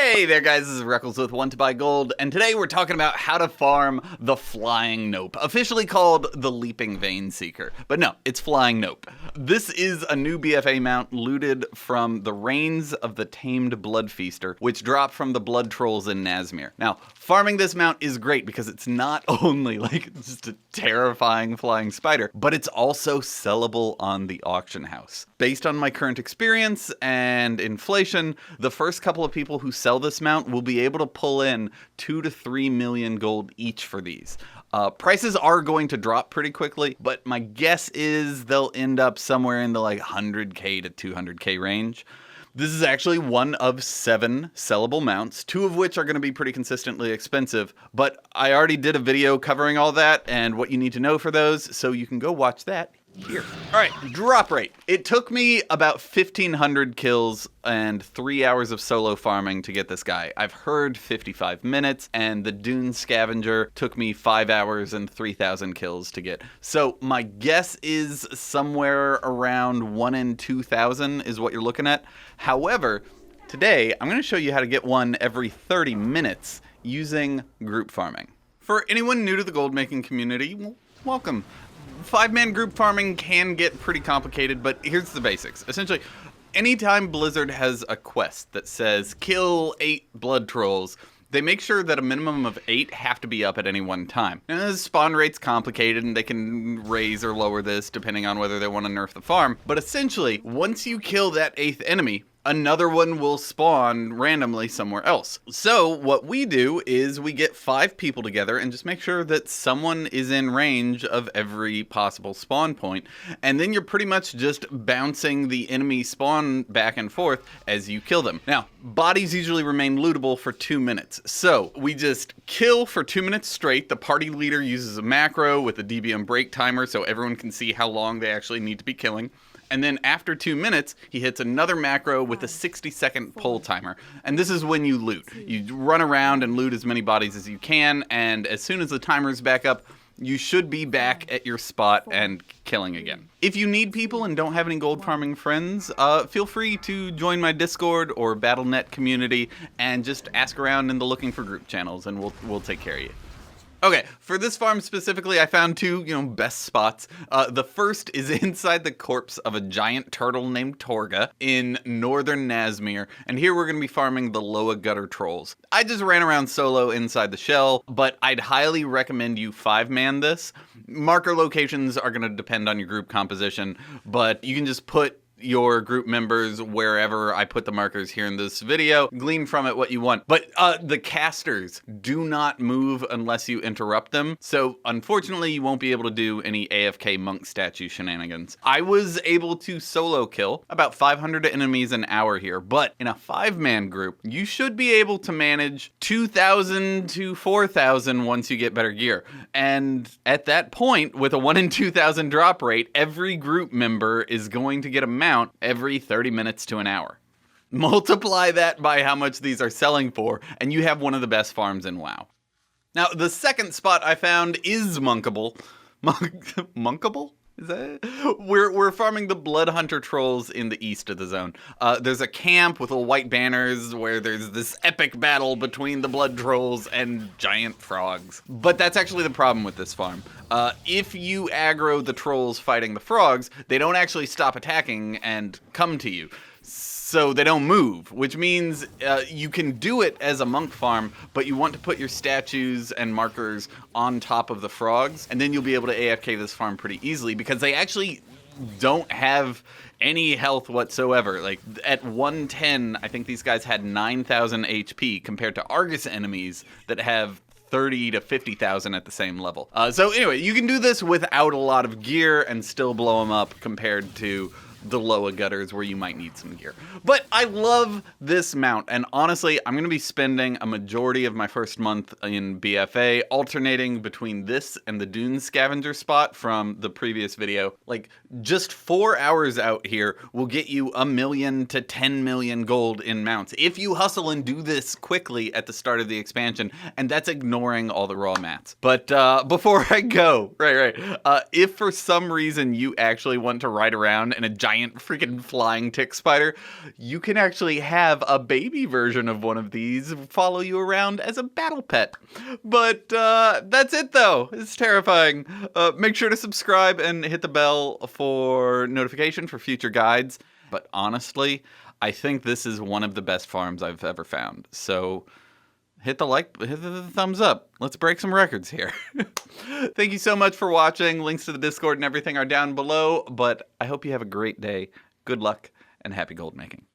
Hey there guys, this is Reckles with WTBGold, and today we're talking about how to farm the Flying Nope, officially called the Leaping Veinseeker. But no, it's Flying Nope. This is a new BFA mount looted from the Reigns of the Tamed Blood Feaster, which dropped from the Blood Trolls in Nazmir. Now, farming this mount is great because it's not only like just a terrifying flying spider, but it's also sellable on the auction house. Based on my current experience and inflation, the first couple of people who sell this mount will be able to pull in 2 to 3 million gold each for these. Prices are going to drop pretty quickly, but my guess is they'll end up somewhere in the like 100k to 200k range. This is actually one of 7 sellable mounts, 2 of which are going to be pretty consistently expensive, but I already did a video covering all that and what you need to know for those, so you can go watch that here. All right, drop rate. It took me about 1,500 kills and 3 hours of solo farming to get this guy. I've heard 55 minutes, and the Dune Scavenger took me 5 hours and 3,000 kills to get. So my guess is somewhere around 1 in 2,000 is what you're looking at. However, today I'm going to show you how to get one every 30 minutes using group farming. For anyone new to the gold making community, well, welcome. 5-man group farming can get pretty complicated, but here's the basics. Essentially, anytime Blizzard has a quest that says kill 8 blood trolls, they make sure that a minimum of 8 have to be up at any one time. Now, the spawn rate's complicated, and they can raise or lower this depending on whether they want to nerf the farm. But essentially, once you kill that 8th enemy, another one will spawn randomly somewhere else. So what we do is we get 5 people together and just make sure that someone is in range of every possible spawn point. And then you're pretty much just bouncing the enemy spawn back and forth as you kill them. Now, bodies usually remain lootable for 2 minutes. So we just kill for 2 minutes straight. The party leader uses a macro with a DBM break timer so everyone can see how long they actually need to be killing. And then after 2 minutes, he hits another macro with a 60-second pull timer. And this is when you loot. You run around and loot as many bodies as you can, and as soon as the timer's back up, you should be back at your spot and killing again. If you need people and don't have any gold farming friends, feel free to join my Discord or Battle.net community and just ask around in the looking for group channels, and we'll take care of you. Okay, for this farm specifically, I found 2, best spots. The first is inside the corpse of a giant turtle named Torga in northern Nazmir, and here we're going to be farming the Loa Gutter Trolls. I just ran around solo inside the shell, but I'd highly recommend you 5-man this. Marker locations are going to depend on your group composition, but you can just put your group members wherever I put the markers here in this video. Glean from it what you want. But the casters do not move unless you interrupt them. So unfortunately, you won't be able to do any AFK monk statue shenanigans. I was able to solo kill about 500 enemies an hour here, but in a 5-man group, you should be able to manage 2,000 to 4,000 once you get better gear. And at that point, with a 1 in 2,000 drop rate, every group member is going to get a mount every 30 minutes to an hour. Multiply that by how much these are selling for, and you have one of the best farms in WoW. Now, the second spot I found is Monkable. Monkable? Is that it? We're farming the Blood Hunter Trolls in the east of the zone. There's a camp with little white banners where there's this epic battle between the Blood Trolls and giant frogs. But that's actually the problem with this farm. If you aggro the trolls fighting the frogs, they don't actually stop attacking and come to you. So they don't move, which means you can do it as a monk farm, but you want to put your statues and markers on top of the frogs, and then you'll be able to AFK this farm pretty easily because they actually don't have any health whatsoever. Like at 110, I think these guys had 9,000 HP compared to Argus enemies that have 30 to 50,000 at the same level. So anyway, you can do this without a lot of gear and still blow them up compared to the Loa Gutters where you might need some gear. But I love this mount, and honestly, I'm going to be spending a majority of my first month in BFA alternating between this and the Dune Scavenger spot from the previous video. Like, just 4 hours out here will get you 1 million to 10 million gold in mounts if you hustle and do this quickly at the start of the expansion, and that's ignoring all the raw mats. But before I go, if for some reason you actually want to ride around in a giant giant freaking flying tick spider. You can actually have a baby version of one of these follow you around as a battle pet. But that's it though. It's terrifying. Make sure to subscribe and hit the bell for notification for future guides. But honestly, I think this is one of the best farms I've ever found. So hit the thumbs up. Let's break some records here. Thank you so much for watching. Links to the Discord and everything are down below. But I hope you have a great day. Good luck and happy gold making.